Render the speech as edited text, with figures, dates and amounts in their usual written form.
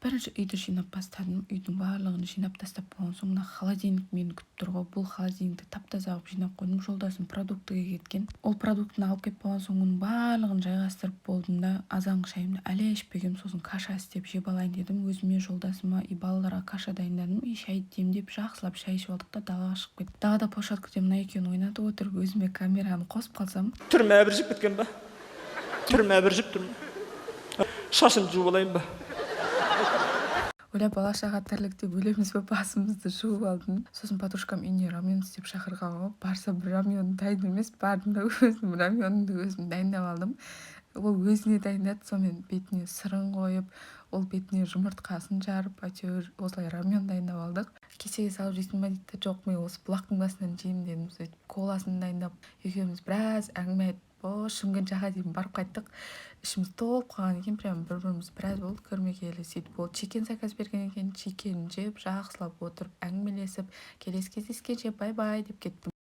бірінші үйді жинап бастадым. Үйдің барлығын жинап тастап болған соң мына холодильник мені күтіп тұр ғой. Бұл холодильникті тап-таза қылып жинап қойдым. Жолдасым продуктіге кеткен. Ол продуктіні алып келіп болған соң оның барлығын жайғастырып болдым да азанғы шайымды әлі ішпегем. Сосын каша істеп жеп алайын дедім. Өзіме, жолдасыма и балаларға каша дайындадым. И шайды демдеп жақсылап шай ішіп алдық та далаға шығып кеттік. Далада площадкада мына екеуін ойнатып отырып өзіме камераны қосып қалсам, түрме әбіржіп кеткен ба? Түрме әбіржіп тұр ма? Шашын жуып алайын ба? ойлап бала шаға тірлік деп өлеміз бе, басымызды жуып алдым. Сосын подружкам үйіне рамен істеп шақырған ғой. Барса бір рамен дайын емес, бардым да өзім раменді өзім дайындап алдым. Ол өзіне дайындады, сонымен бетіне сырын қойып, ол бетіне жұмыртқасын жарып, әйтеуір осылай рамен дайындап алдық. Кесеге салып жейсің ба дейді. Жоқ, мен осы бұлақтың басынан жеймін дедім. Сөйтіп коласын дайындап, екеуміз біраз әңгіме айтып, Шымкент жаққа дейін барып қайттық. Ішіміз толып қалған екен, прям бір-біріміз біраз болды көрмегелі. Сөйтіп ол чикен заказ берген екен, чикенін жеп, жақсылап отырып әңгімелесіп, келесі кездескенше бай-бай деп кеттім.